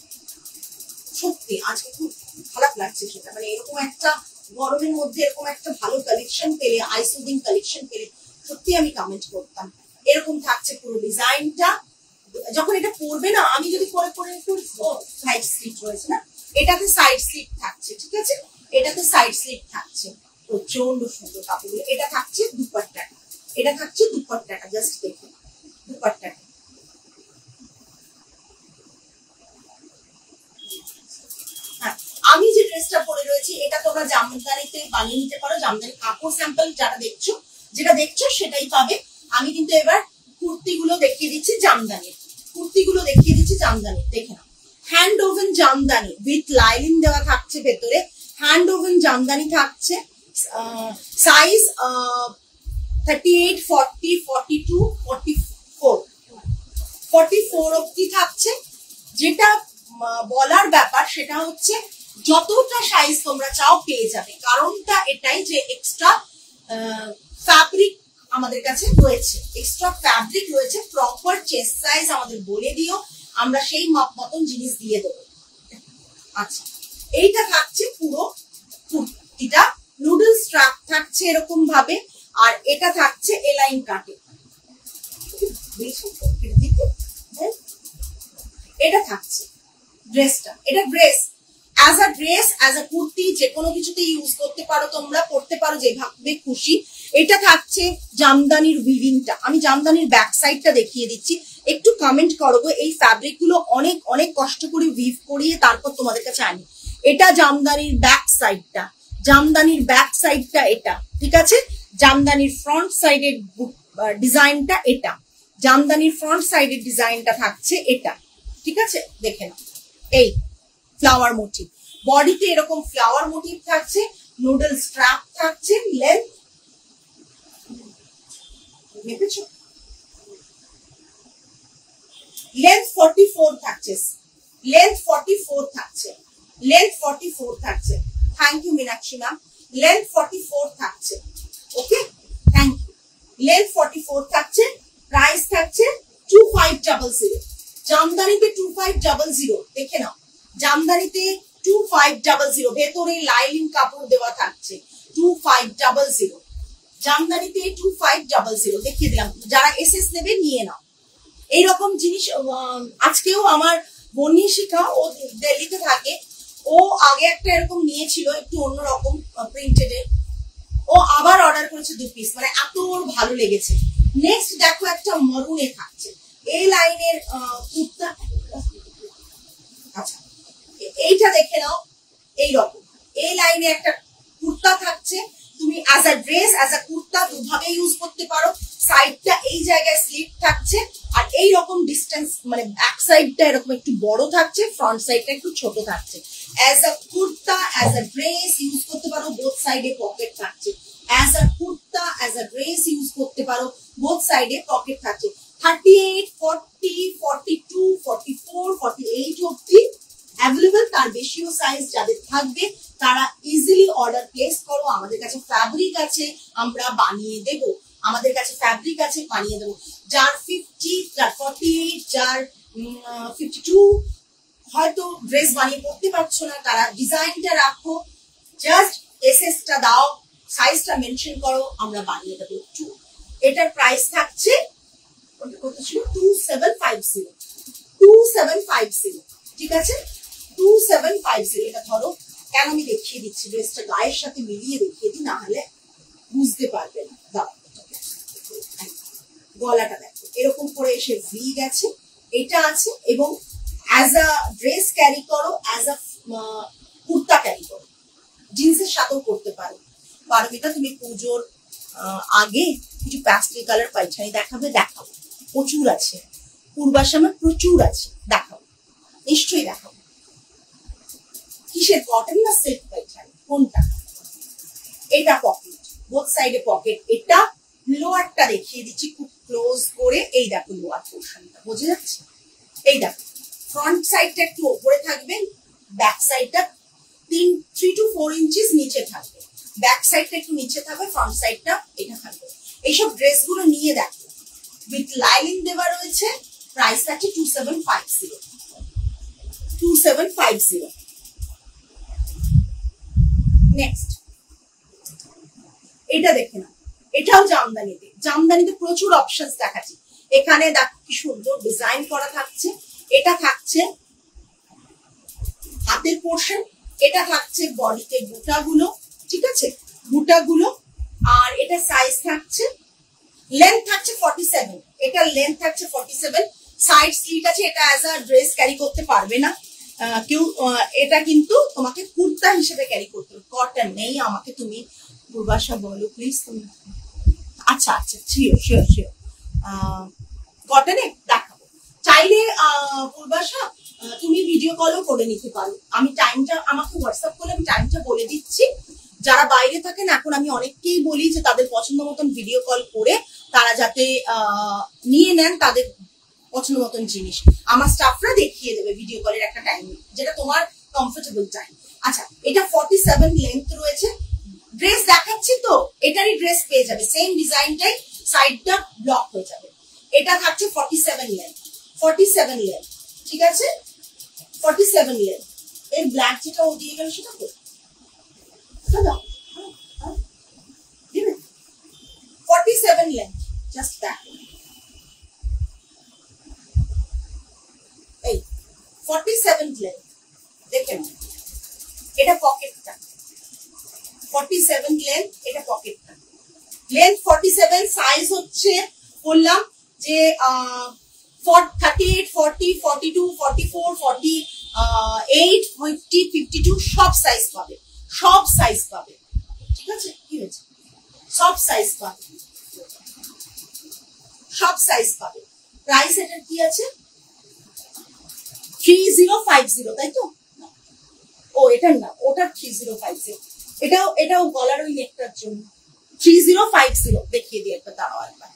সত্যি আজকে খুব খারাপ লাগছে সেটা, মানে এরকম একটা গরমের মধ্যে এরকম একটা ভালো কালেকশন পেলে, আইসুদিং কালেকশন পেলে সত্যি আমি কমেন্ট করতাম। এরকম থাকছে পুরো ডিজাইনটা। যখন এটা পরবে না, আমি যদি করে করে একটু সাইড স্লিট রয়েছে না, এটাতে সাইড স্লিট থাকছে, ঠিক আছে, এটাতে সাইড স্লিট থাকছে, প্রচন্ড সুন্দর কাপড়গুলো। এটা থাকছে দুপাট্টাটা, জাস্ট দেখুন দুপাট্টাটা। আমি যে ড্রেসটা পরে রয়েছি, এটা তোমরা জামদানিতে বানিয়ে নিতে পারো, জামদানি কাপড় স্যাম্পল যেটা দেখছো সেটাই পাবে। আমি কিন্তু এবার কুর্তিগুলো দেখিয়ে দিচ্ছি জামদানি, দেখে নাও। Hand woven jamdani with lining দেওয়া থাকছে ভেতরে, হ্যান্ড ওভেন জামদানি থাকছে, সাইজ 38, 40, 42, 44 অব্দি থাকছে। যেটা বলার ব্যাপার সেটা হচ্ছে যতটা সাইজ তোমরা চাও পেয়ে যাবে, কারণটা এটাই যে এক্সট্রা ফ্যাব্রিক আমাদের কাছে রয়েছে, প্রপার চেস্ট সাইজ আমাদের বলে দিও, আমরা সেই মাপ মতন জিনিস দিয়ে দেবো। আচ্ছা, এইটা থাকছে পুরো কুর্তিটা, নুডল স্ট্র্যাপ থাকছে এরকম ভাবে, আর এটা থাকছে এলাইন কাটে। এটা থাকছে ড্রেসটা, এটা ড্রেস অ্যাজ আ কুর্তি যে কোনো কিছুতে ইউজ করতে পারো, তোমরা পড়তে পারো যেভাবে খুশি। এটা থাকছে জামদানির উইভিংটা, আমি জামদানির ব্যাক সাইডটা দেখিয়ে দিচ্ছি, একটু কমেন্ট করো গো। এই ফ্যাব্রিক গুলো অনেক অনেক কষ্ট করে উইভ করিয়ে তারপর তোমাদের কাছে আনি। এটা জামদানির ব্যাক সাইডটা, এটা ঠিক আছে। জামদানির ফ্রন্ট সাইডের ডিজাইনটা এটা, জামদানির ফ্রন্ট সাইডের ডিজাইনটা থাকছে এটা, ঠিক আছে, দেখে নাও। এই ফ্লাওয়ার মোটিভ, বডিতে এরকম ফ্লাওয়ার মোটিভ থাকছে, নুডল স্ট্র্যাপ থাকছে, লেন্থ মেপেছো, লেন্থ 44 থাকছে, thank you Meenakshi ma'am, length 44 থাকছে, ওকে, থ্যাংক ইউ। লেন্থ 44 থাকছে, প্রাইস থাকছে 2500। জামদানিতে 2500, দেখে নাও, জামদানিতে 2500, ভেতরে লাইলিন কাপড় দেওয়া থাকছে, 2500, জামদানিতে 2500 দেখিয়ে দিলাম। যারা এসএস নেবে নিয়ে নাও। এইরকম জিনিস আজকেও আমার বন্যি শিখা, ও দিল্লিতে থাকে, ও আগে একটা এরকম নিয়েছিল, একটু অন্যরকম প্রিন্টেড এর, ও আবার অর্ডার করেছে 2 পিস, মানে এত ওর ভালো লেগেছে। নেক্সট দেখো, একটা মরুনে থাকছে, এই লাইনের কুর্তা, আচ্ছা এইটা দেখে নাও, এইরকম এই লাইনে একটা কুর্তা থাকছে, তুমি as a dress as a kurta দুভাবে ইউজ করতে পারো। সাইডটা এই জায়গায় স্লিট থাকছে, আর এই রকম ডিস্টেন্স, মানে ব্যাক সাইডটা এরকম একটু বড় থাকছে, ফ্রন্ট সাইডটা একটু ছোট থাকছে। As a kurta as a dress use করতে পারো, বোথ সাইডে পকেট থাকছে। As a kurta as a dress use করতে পারো, বোথ সাইডে পকেট থাকছে। 38, 40, 42, 44, 48 অবধি অ্যাভেলেবল, তার বেশিও সাইজ যাদের থাকবে তারা ইজিলি অর্ডার প্লেস করো। আমাদের কাছে ফ্যাব্রিক আছে, আমরা বানিয়ে দেব, যার 50, যার 48, যার 52 হয়তো ড্রেস বানিয়ে পড়তে পারছো না, তারা ডিজাইনটা রাখো, জাস্ট এসএসটা দাও, সাইজটা মেনশন করো, আমরা বানিয়ে দেবো। এটার প্রাইস থাকছে কত ছিল? 2750। 2750, ঠিক আছে? 2750। এটা ধরো, কেন আমি দেখিয়ে দিচ্ছি, ড্রেসটা গায়ের সাথে মিলিয়ে দেখিয়ে দিই, না হলে বুঝতে পারবে না। দাও, গলাটা দেখো এরকম করে এসে ভি গেছে, এটা আছে, এবং অ্যাজ আ ড্রেস ক্যারি করো, অ্যাজ আ কুর্তা ক্যারি করো, জিন্সের সাথেও করতে পারো। পারমিতা তুমি পুজোর আগে কিছু প্যাস্টেল কালার পাইছানি দেখাবে? দেখাবো, প্রচুর আছে। পূর্বাশ্রমে প্রচুর আছে, দেখাবো, নিশ্চয়ই দেখাবো। কিসের, কটন না সিল্ক পাইছানি, কোনটা? এটা পকেট, বোথ সাইডে পকেট। এটা লোয়ারটা দেখিয়ে দিচ্ছি খুব ক্লোজ করে। এই দেখো লোয়ার পোর্শনটা, বোঝা যাচ্ছে? এই দেখো, ফ্রন্ট সাইডটা একটু ওপরে থাকবে, ব্যাক সাইডটা 3 to 4 ইঞ্চিস নিচে থাকবে। ব্যাক সাইডটা একটু নিচে থাকবে, ফ্রন্ট সাইডটা এটা থাকবে। এইসব ড্রেসগুলো নিয়ে দেখো, উইথ লাইনিং দেওয়া রয়েছে। প্রাইস আছে 2750। 2750। নেক্সট এটা দেখে নাও, এটাও জামদানিতে। জামদানিতে প্রচুর অপশনস দেখাচ্ছি। এখানে দেখো কি সুন্দর ডিজাইন করা থাকছে। এটা থাকছে হাতের পোর্শন, এটা থাকছে বডিতে বুটাগুলো, ঠিক আছে? বুটাগুলো। আর এটা সাইজ থাকছে, লেন্থ থাকছে 47। এটা লেন্থ থাকছে 47। সাইড স্লিট আছে। এটা অ্যাজ আ ড্রেস ক্যারি করতে পারবে না কেউ, এটা কিন্তু তোমাকে কুর্তা হিসেবে ক্যারি করতে হবে। কটন নেই, আমাকে তুমি পূর্বাশা বলো প্লিজ তুমি। আচ্ছা আচ্ছা, শিওর শিওর শিওর, কটনে দেখাবো। চাইলে পূর্বাশা তুমি ভিডিও কলও করে নিতে পারো। আমি টাইমটা, আমাকে হোয়াটসঅ্যাপ করলে আমি টাইমটা বলে দিচ্ছি। যারা বাইরে থাকেন, এখন আমি অনেককেই বলি যে তাদের পছন্দ মতন ভিডিও কল করে তারা যাতে নিয়ে নেন তাদের পছন্দ মতন জিনিস। আমার স্টাফরা দেখিয়ে দেবে ভিডিও কলের একটা টাইম, যেটা তোমার কমফোর্টেবল টাইম। আচ্ছা, এটা 47 লেন্থ রয়েছে। ড্রেস দেখাচ্ছি তো, এটারই ড্রেস পেয়ে যাবে, সেম ডিজাইনটাই, সাইডটা ব্লক হয়ে যাবে। এটা থাকছে 47 লেন্থ। 47 লেন্থ, ঠিক আছে? 47 লেন্থ। এর ব্ল্যাক যেটা ও দিয়ে গেল সেটা তো 47 লেন্থ, জাস্ট দ্যাট। এই 47 লেন্থ দেখে নাও। এটা পকেটটা 47 লেন্থ, এটা পকেটটা। লেন্থ 47, সাইজ হচ্ছে বললাম যে 38, 40, 42, 44, 48, 50, 52 সব সাইজ পাবে, সব সাইজ পাবে, ঠিক আছে? কি হয়েছে? সব সাইজ পাবে, সব সাইজ পাবে। প্রাইস এটার কি আছে? 3050, তাই তো? ও এটার না, ওটা 3050। এটাও গলার ওই নেকটার জন্য 3050 দেখিয়ে দিয়ে একবার, দাঁড়াও একবার।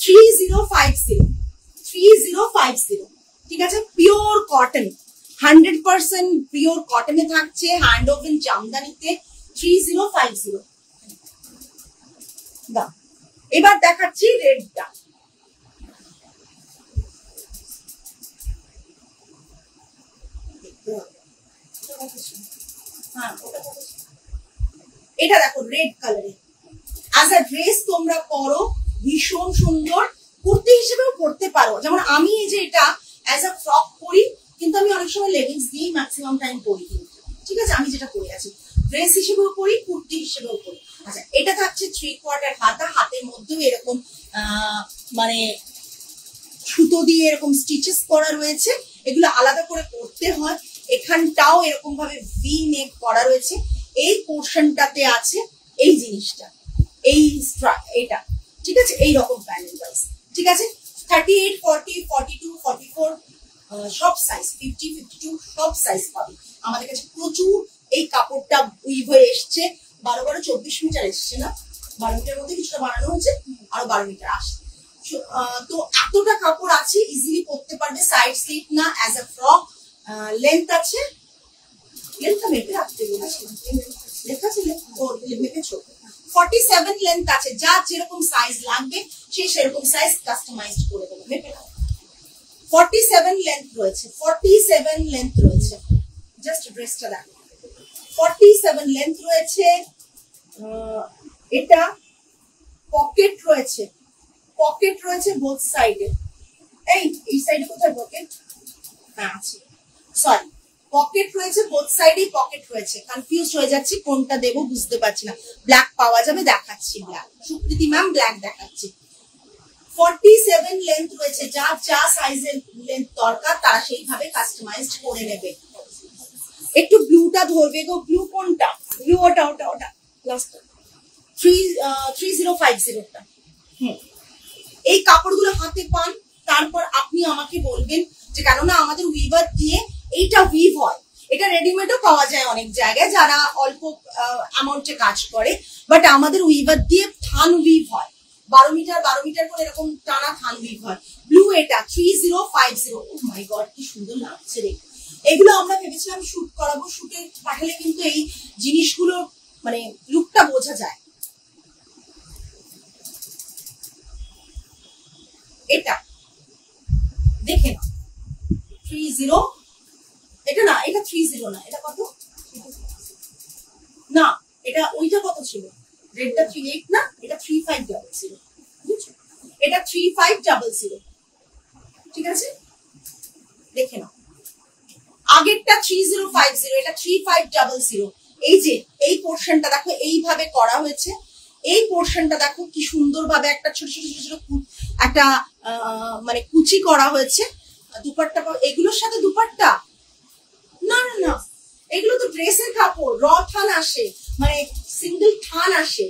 3050, ঠিক আছে? পিওর কটন, 100% পিওর কটনে থাকছে, হ্যান্ড ওভেন জামদানিতে। 3050 দাও। এবার দেখাচ্ছি রেডটা। এটা দেখো রেড কালারে, অ্যাজ আ ড্রেস তোমরা পরো, ভীষণ সুন্দর। কুর্তি হিসেবেও পরতে পারো, যেমন আমি এই যে এটা অ্যাজ আ ফ্রক পরি, কিন্তু আমি অনেক সময় লেগিংস দিয়ে ম্যাক্সিমাম টাইম পরি, ঠিক আছে? আমি যেটা পরে আছি, ড্রেস হিসেবেও পরি, কুর্তি হিসেবেও পরি। আচ্ছা, এটা থাকছে 3/4 হাতা। হাতের মধ্যেও এরকম মানে সুতো দিয়ে এরকম স্টিচেস করা রয়েছে, এগুলো আলাদা করে করতে হয়। এখানটাও এরকম ভাবে ভি নেক করা রয়েছে। এই পোর্শনটাতে আছে এই জিনিসটা, এই এটা, ঠিক আছে? এই রকম প্যানেল ওয়াইজ, ঠিক আছে? 38, 40, 42, 44 সব সাইজ, 50, 52 সব সাইজ পাবে আমাদের কাছে। প্রচুর এই কাপড়টা উইভ হয়ে এসছে, 12-24 মিটার এসছে না, 12 মিটার মধ্যে কিছুটা বানানো হয়েছে, আরো 12 মিটার আসছে। তো এতটা কাপড় আছে, ইজিলি পরতে পারবে। সাইড স্লিট না, অ্যাজ আ ফ্রক। লেন্থ আছে, লেন্থটা মেপে রাখতে বলেছিলাম, লেখা ছিল ও মেপেছো। 47 লেন্থ আছে, যা যেরকম সাইজ লাগবে সে সেরকম সাইজ কাস্টমাইজড করে দেবো, মেপে নাও। 47 লেন্থ রয়েছে, 47 লেন্থ রয়েছে। জাস্ট ড্রেসটা দেখো, 47 লেন্থ রয়েছে। এটা পকেট রয়েছে, পকেট রয়েছে বোথ সাইডে। এই সাইডে কোথায় পকেট? হ্যাঁ আছে, সরি, পকেট রয়েছে বোথ সাইডে, পকেট রয়েছে। কনফিউজ হয়ে যাচ্ছি কোনটা দেবো বুঝতে পারছি না। ব্ল্যাক পাওয়া যাবে, দেখাচ্ছি ব্ল্যাক। সুকৃতি ম্যাম ব্ল্যাক দেখাচ্ছি। 47 লেন্থ রয়েছে, যার যা সাইজের লেন্থ দরকার তারা সেইভাবে কাস্টমাইজড করে নেবে। একটু ব্লুটা ধরবে গো, ব্লু কোনটা? ব্লু ওটা ওটা ওটা লাস্ট 3050টা। এই কাপড়গুলো হাতে পান, তারপর আপনি আমাকে বলবেন যে কেননা আমাদের উইভার দিয়ে এইটা উইভ হয়। এটা রেডিমেডও পাওয়া যায় অনেক জায়গায় যারা অল্প অ্যামাউন্টে কাজ করে, বাট আমাদের উইভার দিয়ে থান উইভ হয়। 12 মিটার 12 মিটার করে এরকম টানা থান উইভ হয়। ব্লু এটা 3050। ও মাই গড কি সুন্দর লাগছে রে। এগুলো আমরা ভেবেছিলাম শুট করাবো, শুটে পাঠালে কিন্তু এই জিনিসগুলো মানে লুকটা বোঝা যায়। এটা দেখে না 30, এটা না, এটা 30 না, এটা কত না, এটা ওইটা কত ছিল? রেডটা 38 না, এটা 3500। বুঝছো, এটা 3500। ঠিক আছে, দেখে নাও। আগেরটা 3050, এটা 3500। এই যে এই পোর্শনটা দেখো এইভাবে করা হয়েছে। এই পোর্শনটা দেখো কি সুন্দর ভাবে একটা ছোট ছোট ছোট ছোট একটা মানে কুচি করা হয়েছে। দুপাট্টা, এগুলোর সাথে দুপাট্টা না না না, এগুলো তো ড্রেসের কাপড়, র থান আসে, মানে সিঙ্গেল থান আসে।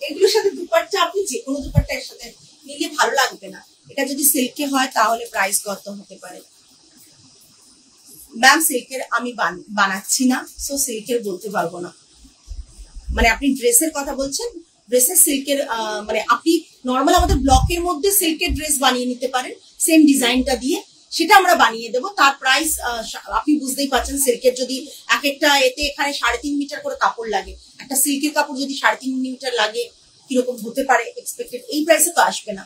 এগুলোর সাথে দুপাট্টা, আপনি যে কোনো দুপাট্টা এর সাথে নিলে ভালো লাগবে না। এটা যদি সিল্কে হয় তাহলে প্রাইস কত হতে পারে? ম্যাম সিল্কের আমি বানাচ্ছি না, সো সিল্কের বলতে পারবো না। মানে আপনি ড্রেসের কথা বলছেন, ড্রেসের সিল্কের মানে আপনি নর্মাল আমাদের ব্লকের মধ্যে সিল্কের ড্রেস বানিয়ে নিতে পারেন সেম ডিজাইনটা দিয়ে, সেটা আমরা বানিয়ে দেবো। তার প্রাইস আপনি বুঝতেই পারছেন, সিল্কের যদি এক একটা এতে এখানে 3.5 মিটার করে কাপড় লাগে, একটা সিল্কের কাপড় যদি 3.5 মিটার লাগে কিরকম হতে পারে এক্সপেক্টেড, এই প্রাইসে তো আসবে না।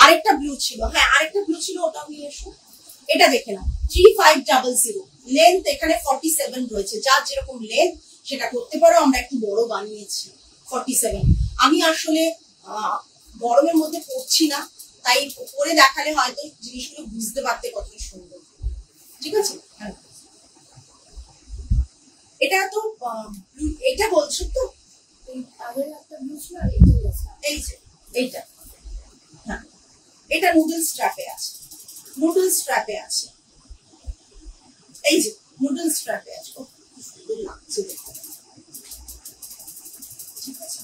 আরেকটা ব্লু ছিল, হ্যাঁ আরেকটা ব্লু ছিল, ওটাও নিয়ে এসো। এটা দেখে নাও 3500। লেন্থ এখানে 47 রয়েছে, যার যেরকম লেন্থ সেটা করতে পারো। আমরা একটু বড় বানিয়েছি 47। আমি আসলে গরমের মধ্যে পড়ছি না, তাই পরে দেখালে হয়তো জিনিসগুলো বুঝতে পারতে কতটা সুন্দর। ঠিক আছে, এটা তো এটা বলছো তো, এই যে এইটা, হ্যাঁ এটা নুডল স্ট্র্যাপে আছে, নুডল স্ট্র্যাপে আছে, এই যে নুডল স্ট্র্যাপে আছে। ও সুন্দর লাগছে দেখো। ঠিক আছে,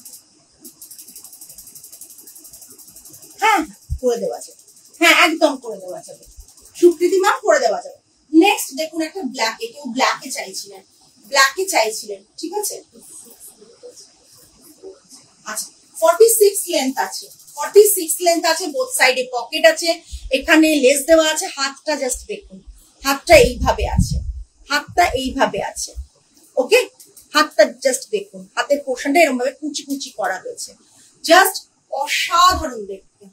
হ্যাঁ করে দেওয়া যাবে, হ্যাঁ একদম করে দেওয়া যাবে, সুকৃতি ম্যাম করে দেওয়া যাবে। নেক্সট দেখুন একটা ব্ল্যাকে, কেউ ব্ল্যাকে চাইছিলেন, ব্ল্যাকে চাইছিলেন। ঠিক আছে, আচ্ছা 46 লেন্থ আছে, 46 লেন্থ আছে, বোথ সাইডে পকেট আছে, এখানে লেস দেওয়া আছে। হাতটা জাস্ট দেখুন, হাতটা এইভাবে আছে, হাতটা এইভাবে আছে। ওকে, হাতটা জাস্ট দেখুন, হাতের পোর্শনটা এরকম ভাবে কুচি কুচি করা হয়েছে, জাস্ট অসাধারণ দেখতে।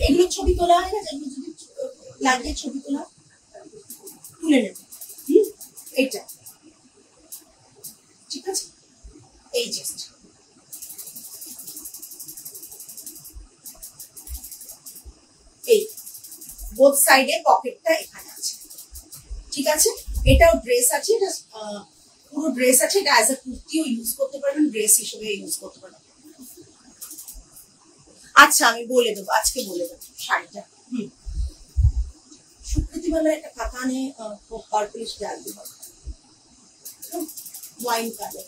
এগুলো ছবি তোলা হয় না, যেগুলো যদি লাগিয়ে ছবি তোলা তুলে নেবে। এইটা ঠিক আছে, এই জাস্ট এই বোথ সাইডে পকেটটা এখানে আছে। ঠিক আছে, এটাও ড্রেস আছে, এটা পুরো ড্রেস আছে, এটা অ্যাজ এ কুর্তিও ইউজ করতে পারবেন, ড্রেস হিসেবে ইউজ করতে পারবেন। আচ্ছা আমি বলে দেবো, আজকে বলে দেবো শাড়িটা। সুকৃতি বেলা একটা কাতানে পার্পলিশ ডাল দিব, ওয়াইন কালার,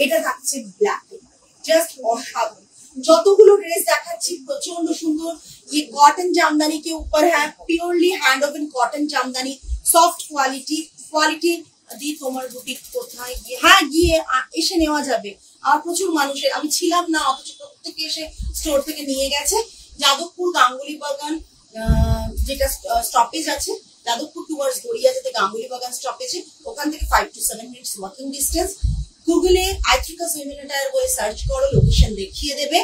এটা থাকছে ব্ল্যাক, জাস্ট অসাধারণ। যতগুলো ড্রেস দেখাচ্ছি প্রচন্ড সুন্দর। ये कॉटन जामदानी के ऊपर है, purely hand woven cotton jamdani, soft quality দি তোমার বুটিক কোথায় গিয়ে, হ্যাঁ গিয়ে এসে নেওয়া যাবে। আর প্রচুর মানুষের, আমি ছিলাম না অথচ প্রত্যেকে এসে স্টোর থেকে নিয়ে গেছে। যাদবপুর গাঙ্গুলি বাগান যেটা স্টপেজ আছে, যাদবপুর টুয়ার্ডস গড়িয়া যেতে গাঙ্গুলি বাগান স্টপেজে, ওখান থেকে 5 to 7 মিনিটস ওয়াকিং ডিস্টেন্স। গুগলে আইথ্রিকাস উইমেন অ্যাটায়ার বলে সার্চ করো, লোকেশন দেখিয়ে দেবে।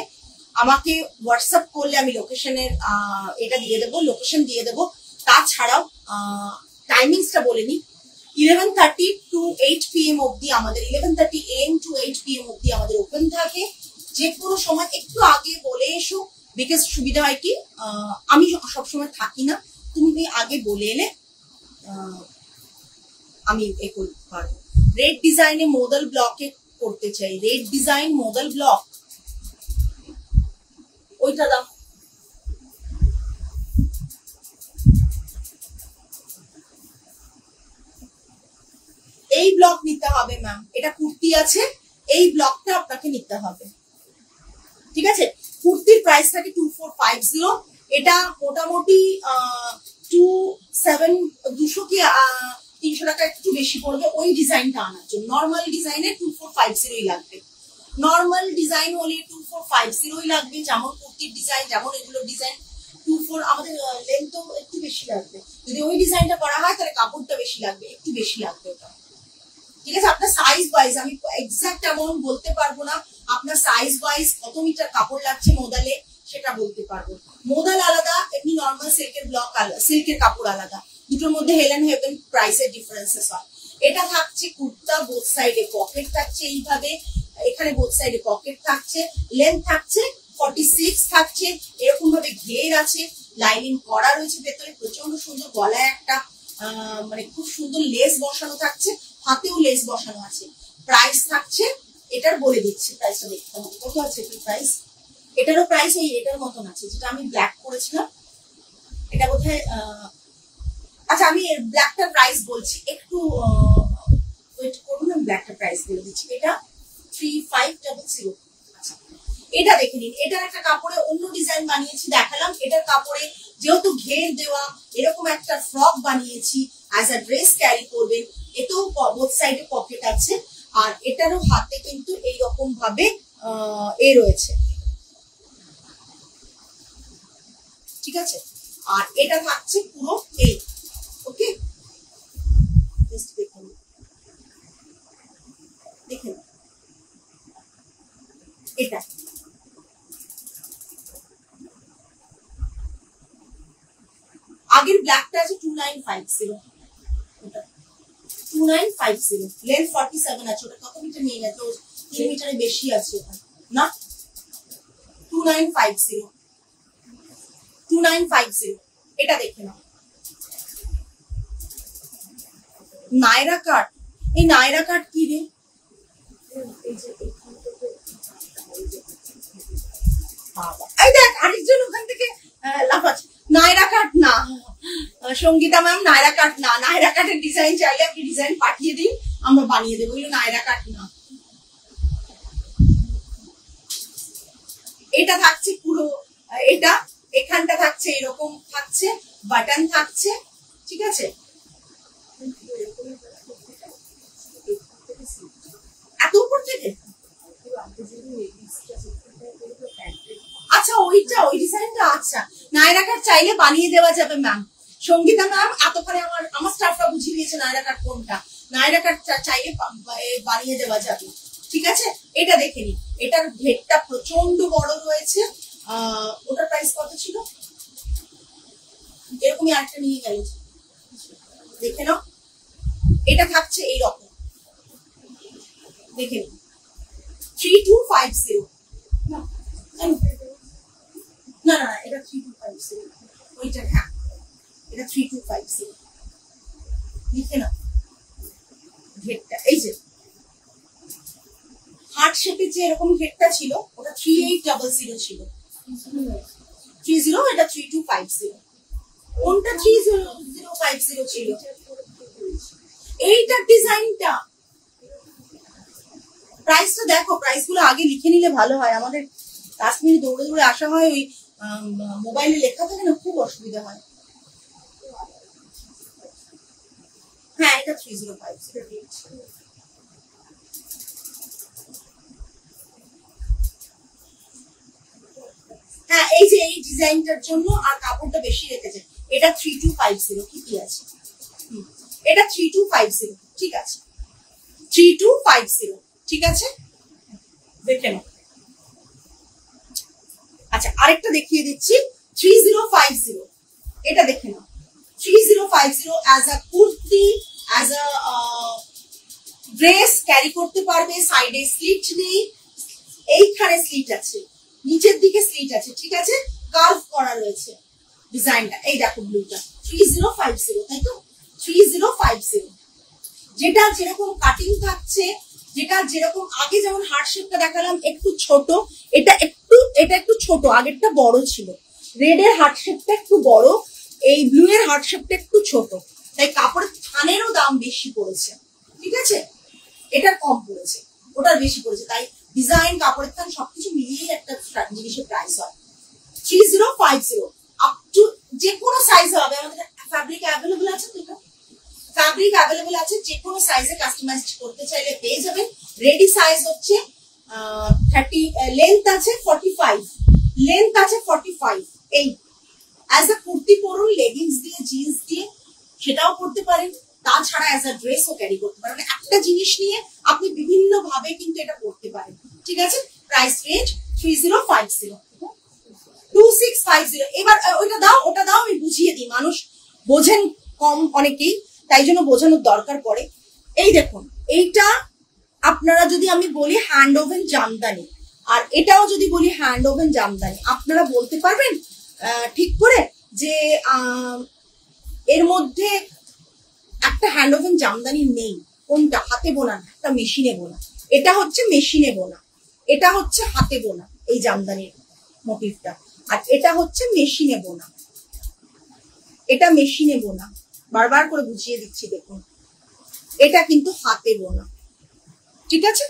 আমাকে হোয়াটসঅ্যাপ করলে আমি লোকেশনের এটা দিয়ে দেবো, লোকেশন দিয়ে দেবো। তাছাড়াও টাইমিংসটা বলে নি, 11:30 to 8 PM অবধি আমাদের 11:30 AM to 8 PM অবধি আমাদের ওপেন থাকে। যে কোনো সময় একটু আগে বলে এসো, বিকজ সুবিধা হয় কি আমি সবসময় থাকি না, তুমি আগে বলে এলে আমি এ করতে পারবো। রেড ডিজাইনে মোডাল ব্লকে করতে চাই, রেড ডিজাইন মোডাল ব্লক ওইটা দাও। এই ব্লক নিতে হবে ম্যাম, এটা কুর্তি আছে, এই ব্লকটা আপনাকে নিতে হবে, ঠিক আছে। কুর্তির প্রাইস থাকে 2450, এটা মোটামুটি 200 কি 300 টাকা একটু বেশি পড়বে ওই ডিজাইনটা আনার জন্য। নর্মাল ডিজাইনে 2450 লাগবে, নর্মাল ডিজাইন হলে 2450 লাগবে, যেমন কুর্তির ডিজাইন যেমন এগুলো ডিজাইন 24। আমাদের লেন্থ একটু বেশি লাগবে, যদি ওই ডিজাইনটা করা হয় তাহলে কাপড়টা বেশি লাগবে, একটু বেশি লাগবে ওটা, ঠিক আছে। আপনার সাইজ ওয়াইজ আমি এক্সাক্ট অ্যামাউন্ট বলতে পারবো না, আপনার সাইজ ওয়াইজ কত মিটার কাপড় লাগছে মোদালে সেটা বলতে পারবো। মোদাল আলাদা, এমনি নর্মাল সিল্কের ব্লক আলাদা, সিল্কের কাপড় আলাদা, দুটোর মধ্যে হেল এন্ড হেভেন প্রাইসের ডিফারেন্সেস হয়। এটা থাকছে কুর্তা, বোথ সাইডে পকেট থাকছে এইভাবে, এখানে বোথ সাইডে পকেট থাকছে, লেন্থ থাকছে 46 থাকছে, এরকম ভাবে ঘের আছে, লাইনিং করা রয়েছে ভেতরে, প্রচন্ড সুন্দর গলায় একটা মানে খুব সুন্দর লেস বসানো থাকছে, হাতেও লেস বসানো আছে। প্রাইস থাকছে, এটার বলে দিচ্ছি প্রাইসটা দেখতে হবে কত আছে কি প্রাইস। এটারও প্রাইস ওই এটার মতন আছে, যেটা আমি ব্ল্যাক করেছিলাম এটা বোধহয় আচ্ছা আমি ব্ল্যাকটার প্রাইস বলছি, একটু ওয়েট করুন, আমি ব্ল্যাকটার প্রাইস বলে দিচ্ছি। এটা 3500। আচ্ছা এটা দেখে নিন, এটার একটা কাপড়ে অন্য ডিজাইন বানিয়েছি দেখালাম, এটার কাপড়ে যেহেতু ঘের দেওয়া এরকম একটা ফ্রক বানিয়েছি, অ্যাজ আ ড্রেস ক্যারি করবেন, এতেও বোথ সাইডে পকেট আছে, আর এটারও হাতে কিন্তু এইরকম ভাবে এ রয়েছে, ঠিক আছে। আর এটা থাকছে পুরো এই, ওকে দেখুন, দেখুন এটা আগের ব্ল্যাকটা আছে 2950, 2950, লেন্থ 47 আছে, ওটা কত মিটার নিয়ে গেছে, 3 মিটারের বেশি আছে ওটা না, 2950, এটা দেখে নাও। নায়রা কাট, এই নায়রা কাট কি রে, এই দেখ আরেকজন ওখান থেকে লাফাচ্ছে। নায়রা কাট না সঙ্গীতা ম্যাম, নায়রা কাট না, নায়রা কাটের ডিজাইন চাইলে আপনি ডিজাইন পাঠিয়ে দিন, আমরা বানিয়ে দেবো, এগুলো নায়রা কাট না। এটা থাকছে পুরো, এটা এখানটা থাকছে এরকম থাকছে, বাটন থাকছে, ঠিক আছে। এত উপর থেকে আচ্ছা ওইটা ওই ডিজাইনটা, আচ্ছা নায়রা কাট চাইলে বানিয়ে দেওয়া যাবে ম্যাম। সঙ্গীতা ম্যাম এতক্ষণে আমার স্টাফরা বুঝিয়ে দিয়েছে নায়রা কাট কোনটা, নায়রা কাট চাইলে বানিয়ে দেওয়া যাবে, ঠিক আছে। এটা দেখে নিন, এটার ঘেরটা প্রচন্ড বড় রয়েছে, ওটার প্রাইস কত ছিল, এরকমই আরেকটা নিয়ে গেল, দেখে নাও। এটা থাকছে এইরকম, দেখে নিন 3250, না না না এটা 3250, ওইটা হ্যাঁ এটা 3250, লিখে নাও ঘেরটা। এই যে হার্ট শেপের যে এরকম ঘেরটা ছিল ওটা 3800 ছিল, 30, এটা 3250, কোনটা 3050 ছিল, এইটার ডিজাইনটা। প্রাইসটা দেখো, প্রাইস গুলো আগে লিখে নিলে ভালো হয়, আমাদের লাস্ট মিনিট দৌড়ে দৌড়ে আসা হয়, ওই মোবাইলে লেখা থাকে না, খুব অসুবিধা হয়। হ্যাঁ এটা 3050, হ্যাঁ এই যে এই ডিজাইনটার জন্য আর কাপড়টা বেশি রেখেছে, এটা 3250 কি আছে, এটা 3250, ঠিক আছে 3250, ঠিক আছে দেখে নাও। আচ্ছা আরেকটা দেখিয়ে দিচ্ছি 3050, এটা দেখে নাও 3050 as a kurti as a dress carry করতে পারবে। সাইডে স্লিট নেই, এইখানে স্লিট আছে, নিচের দিকে স্লিট আছে, ঠিক আছে, কার্ভ করা রয়েছে ডিজাইনটা। এই দেখো ব্লুটা 3050, তাই তো 3050, যেটা যেরকম কাটিং থাকছে, যেটা যেরকম আগে যেমন হার্ট শেপটা দেখালাম একটু ছোট, এটা একটু ছোট, আগেরটা বড় ছিল। রেড এর হার্ট শেপটা একটু বড়, এই ব্লু এর হার্ট শেপটা একটু ছোট, তাই কাপড়ের থানেরও দাম বেশি পড়েছে, ঠিক আছে, এটার কম পড়েছে, ওটার বেশি পড়েছে, তাই ডিজাইন, কাপড়ের থান সবকিছু মিলিয়ে একটা জিনিসের প্রাইস হয় 3050। আপ টু যে কোনো সাইজ হবে, আমাদের ফ্যাব্রিক অ্যাভেলেবল আছে, তো এটা ফ্যাব্রিক অ্যাভেলেবল আছে, যে কোনো সাইজে কাস্টমাইজ করতে চাইলে পেয়ে যাবেন। রেডি সাইজ হচ্ছে 30, লেন্থ আছে 45, লেন্থ আছে 45। এই অ্যাজ আ কুর্তি পরুন, লেগিংস দিয়ে, জিন্স দিয়ে, সেটাও করতে পারেন। তাছাড়া অ্যাজ আ ড্রেসও ক্যারি করতে পারেন। একটা জিনিস নিয়ে আপনি বিভিন্ন ভাবে কিন্তু এটা করতে পারেন, ঠিক আছে। Price range 3050, 2650। এবার ওটা দাও, ওটা দাও, আমি বুঝিয়ে দিই, মানুষ বোঝেন কম অনেকেই, তাই জন্য বোঝানোর দরকার পড়ে। এই দেখুন, এইটা আপনারা যদি আমি বলি হ্যান্ড ওভেন জামদানি, আর এটাও যদি বলি হ্যান্ড ওভেন জামদানি, আপনারা বলতে পারবেন ঠিক করে যে এর মধ্যে একটা হ্যান্ড ওভেন জামদানি নেই, কোনটা? হাতে বোনা, একটা মেশিনে বোনা। এটা হচ্ছে মেশিনে বোনা, এটা হচ্ছে হাতে বোনা, এই জামদানির মোটিভটা, আর এটা হচ্ছে মেশিনে বোনা, এটা মেশিনে বোনা। বারবার করে বুঝিয়ে দিচ্ছি, দেখুন, এটা কিন্তু হাতে বোনা, ঠিক আছে।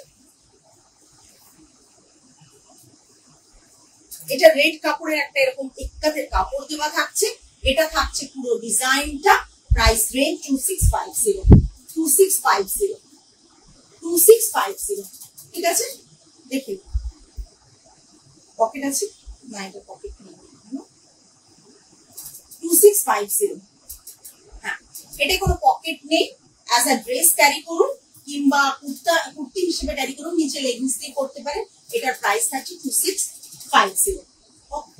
এটা রেড কাপড়ের একটা এরকম ইক্কাতের কাপড় দেওয়া থাকছে, এটা থাকছে পুরো ডিজাইনটা। প্রাইস রেঞ্জ 2650, 2650, 2650, ঠিক আছে। দেখুন, পকেট আছে না? এটা পকেট নেই, 2650। হ্যাঁ, এটা কোনো পকেট নেই। অ্যাজ আ ড্রেস ক্যারি করুন কিংবা কুর্তি হিসেবে ক্যারি করুন, নিচে লেগিংস দিয়ে করতে পারেন। এটার প্রাইস থাকছে 2650।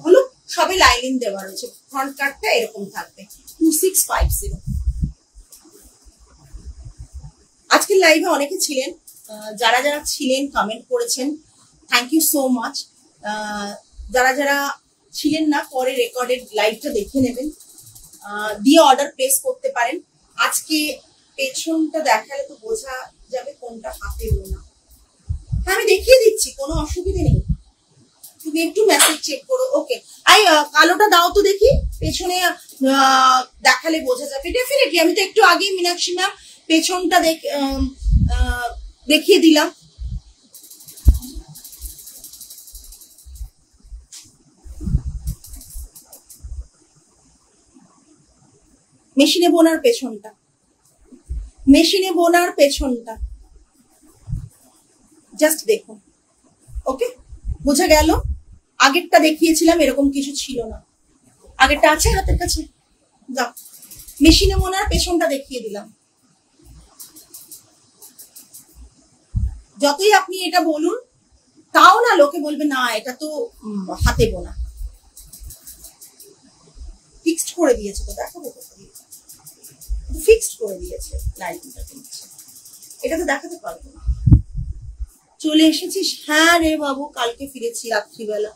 হলো, সবে লাইনিং দেওয়া রয়েছে, ফ্রন্ট কাটটা এরকম থাকবে 2650। আজকের লাইভে অনেকে ছিলেন, যারা যারা ছিলেন কমেন্ট করেছেন, থ্যাংক ইউ সো মাচ। যারা যারা ছিলেন না, পরে রেকর্ডেড লাইভটা দেখে নেবেন, দিয়ে অর্ডার প্লেস করতে পারেন। আজকে পেছনটা দেখালে তো বোঝা যাবে কোনটা হাতে বোনা। হ্যাঁ, আমি দেখিয়ে দিচ্ছি, কোনো অসুবিধে নেই, তুমি একটু মেসেজ চেক করো। ওকে, কালোটা দাও তো দেখি, পেছনে দেখালে বোঝা যাবে ডেফিনেটলি। আমি তো একটু আগে মীনাক্ষী ম্যাম পেছনটা দেখিয়ে দিলাম। মেশিনে বোনার পেছনটা, মেশিনে বোনার পেছনটা জাস্ট দেখুন। ওকে, বোঝা গেল? আগেরটা দেখিয়েছিলাম এরকম কিছু ছিল না, আগেরটা আছে হাতের কাছে, দাও, মেশিনে বোনার পেছনটা দেখিয়ে দিলাম। যতই আপনি এটা বলুন, তাও না লোকে বলবে না এটা তো হাতে বোনা। ফিক্সড করে দিয়েছে তো, দেখাবো ফিক্সড করে দিয়েছে লাইটিংটা, এটা তো দেখাতে পারবো না। চলে এসেছিস? হ্যাঁ রে বাবু, কালকে ফিরেছি রাত্রিবেলা।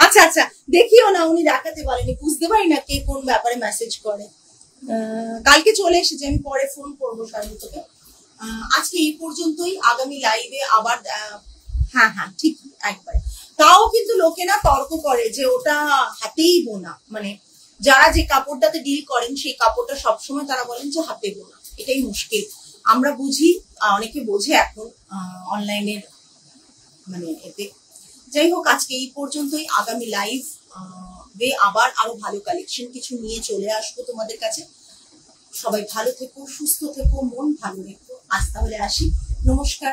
আচ্ছা আচ্ছা, দেখিও না, উনি দেখাতে পারেনি, বুঝতে পারি না কে কোন ব্যাপারে মেসেজ করে। কালকে চলে এসেছে, আমি পরে ফোন করবো শারীন তোকে। আজকে এই পর্যন্তই, আগামী লাইভে আবার। হ্যাঁ হ্যাঁ, ঠিক একবারে। তাও কিন্তু লোকে না তর্ক করে যে ওটা হাতেই বোনা, মানে যারা যে কাপড়টাতে ডিল করেন সেই কাপড়টা সবসময় তারা বলেন যে হাতে বোনা। এটাই মুশকিল, আমরা বুঝি, অনেকে বোঝে এখন অনলাইনের মানে এতে। যাই হোক, আজকে এই পর্যন্তই, আগামী লাইভ আবার আরো ভালো কালেকশন কিছু নিয়ে চলে আসবো তোমাদের কাছে। সবাই ভালো থেকো, সুস্থ থেকো, মন ভালো রেখো। আজ তাহলে আসি, নমস্কার।